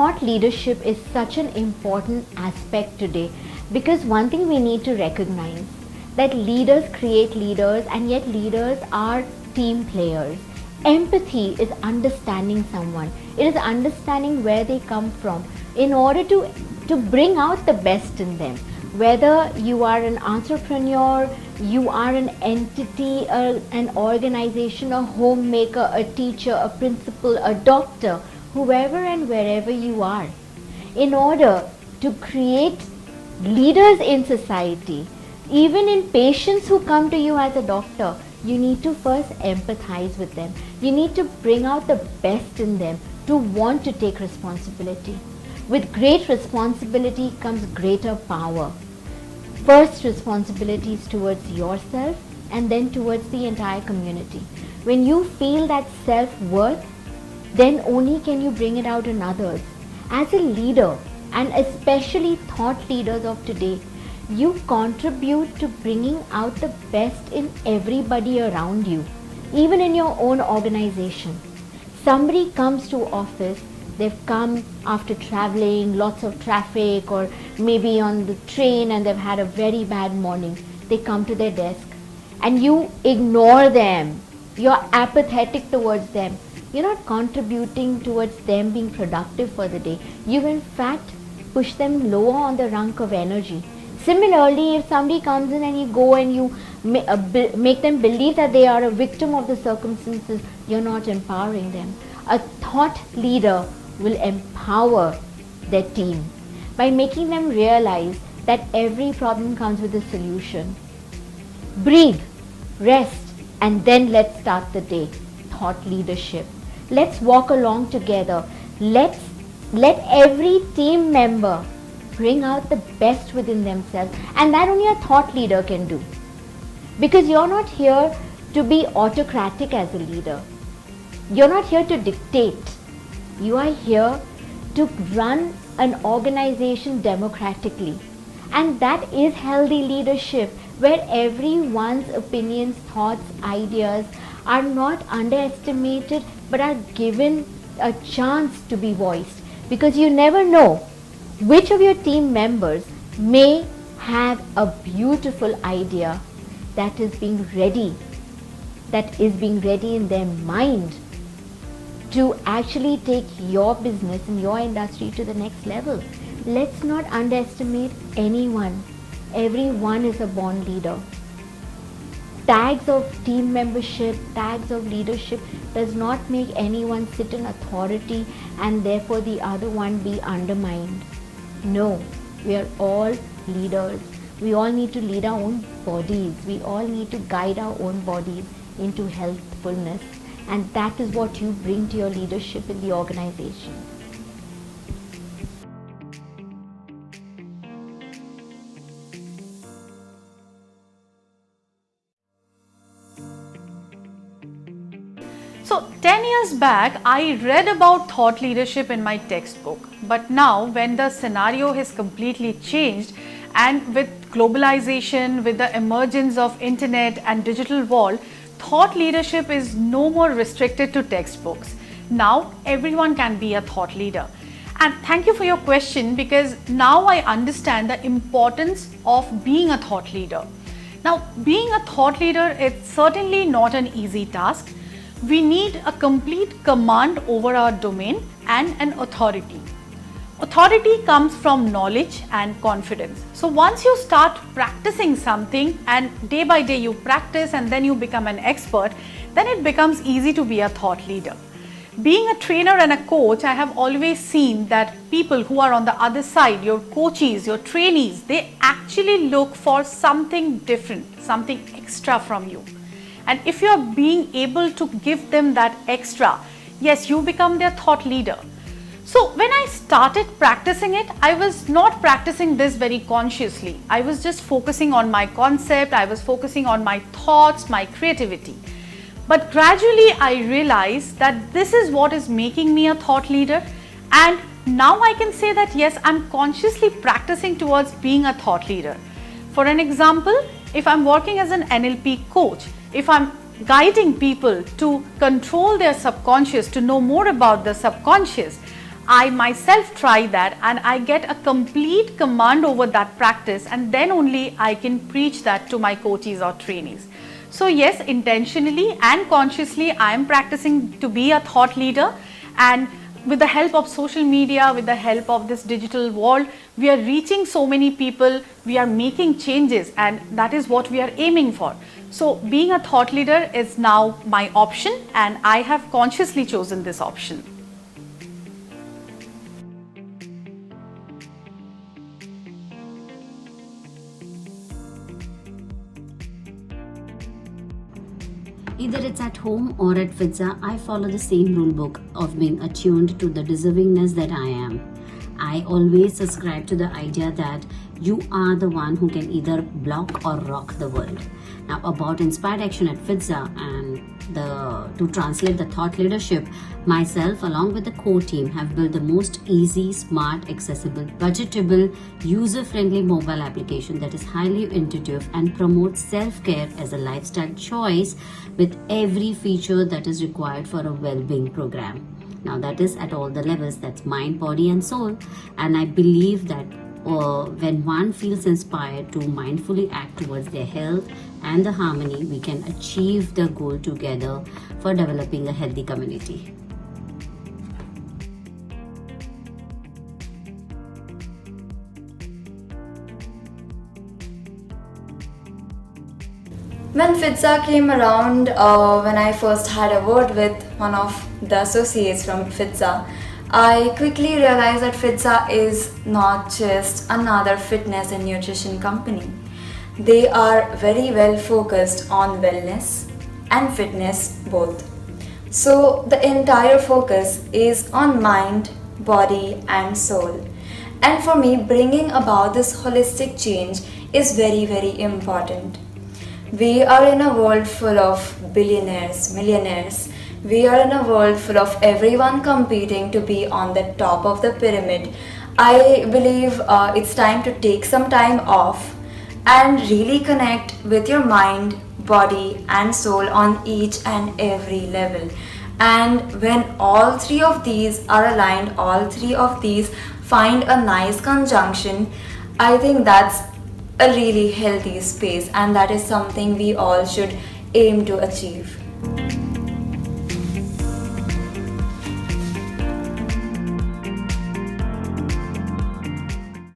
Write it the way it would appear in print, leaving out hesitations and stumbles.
thought leadership is such an important aspect today, because one thing we need to recognize that leaders create leaders, and yet leaders are team players. Empathy is understanding someone. It is understanding where they come from in order to bring out the best in them. Whether you are an entrepreneur, you are an entity, an organization, a homemaker, a teacher, a principal, a doctor, whoever and wherever you are, in order to create leaders in society, even in patients who come to you as a doctor, you need to first empathize with them. You need to bring out the best in them to want to take responsibility. With great responsibility comes greater power. First, responsibility is towards yourself and then towards the entire community. When you feel that self-worth, then only can you bring it out in others. As a leader, and especially thought leaders of today, you contribute to bringing out the best in everybody around you, even in your own organization. Somebody comes to office, they've come after traveling, lots of traffic, or maybe on the train, and they've had a very bad morning. They come to their desk and you ignore them. You're apathetic towards them. You're not contributing towards them being productive for the day. You in fact push them lower on the rung of energy. Similarly, if somebody comes in and you go and you make them believe that they are a victim of the circumstances, you're not empowering them. A thought leader will empower their team by making them realize that every problem comes with a solution. Breathe, rest, and then let's start the day. Thought leadership. Let's walk along together. Let every team member bring out the best within themselves, and that only a thought leader can do. Because you're not here to be autocratic as a leader. You're not here to dictate. You are here to run an organization democratically. And that is healthy leadership, where everyone's opinions, thoughts, ideas are not underestimated but are given a chance to be voiced. Because you never know which of your team members may have a beautiful idea that is being ready in their mind to actually take your business and your industry to the next level. Let's not underestimate anyone. Everyone is a born leader. Tags of team membership, tags of leadership does not make anyone sit in authority and therefore the other one be undermined. No, we are all leaders. We all need to lead our own bodies. We all need to guide our own bodies into healthfulness. And that is what you bring to your leadership in the organization. So 10 years back, I read about thought leadership in my textbook. But now when the scenario has completely changed, and with globalization, with the emergence of internet and digital world, thought leadership is no more restricted to textbooks. Now everyone can be a thought leader. And thank you for your question, because now I understand the importance of being a thought leader. Now, being a thought leader is certainly not an easy task. We need a complete command over our domain and an authority. Authority comes from knowledge and confidence. So once you start practicing something, and day by day you practice and then you become an expert, then it becomes easy to be a thought leader. Being a trainer and a coach, I have always seen that people who are on the other side, your coaches, your trainees, they actually look for something different, something extra from you. And if you are being able to give them that extra, yes, you become their thought leader. So when I started practicing it, I was not practicing this very consciously. I was just focusing on my concept, I was focusing on my thoughts, my creativity. But gradually I realized that this is what is making me a thought leader, and now I can say that yes, I'm consciously practicing towards being a thought leader. For an example, if I'm working as an NLP coach, if I'm guiding people to control their subconscious, to know more about the subconscious, I myself try that and I get a complete command over that practice, and then only I can preach that to my coaches or trainees. So yes, intentionally and consciously I am practicing to be a thought leader, and with the help of social media, with the help of this digital world, we are reaching so many people, we are making changes, and that is what we are aiming for. So being a thought leader is now my option, and I have consciously chosen this option. Either it's at home or at Fitza, I follow the same rule book of being attuned to the deservingness that I am. I always subscribe to the idea that you are the one who can either block or rock the world. Now, about inspired action at Fitza and to translate the thought leadership, myself along with the core team have built the most easy, smart, accessible, budgetable, user-friendly mobile application that is highly intuitive and promotes self-care as a lifestyle choice with every feature that is required for a well-being program. Now that is at all the levels, that's mind, body and soul. And I believe that when one feels inspired to mindfully act towards their health and the harmony, we can achieve the goal together for developing a healthy community. When Fitza came around, when I first had a word with one of the associates from Fitza, I quickly realized that Fitza is not just another fitness and nutrition company. They are very well focused on wellness and fitness both. So the entire focus is on mind, body and soul. And for me, bringing about this holistic change is very, very important. We are in a world full of billionaires, millionaires. We are in a world full of everyone competing to be on the top of the pyramid. I believe it's time to take some time off and really connect with your mind, body and soul on each and every level. And when all three of these are aligned, all three of these find a nice conjunction, I think that's a really healthy space, and that is something we all should aim to achieve.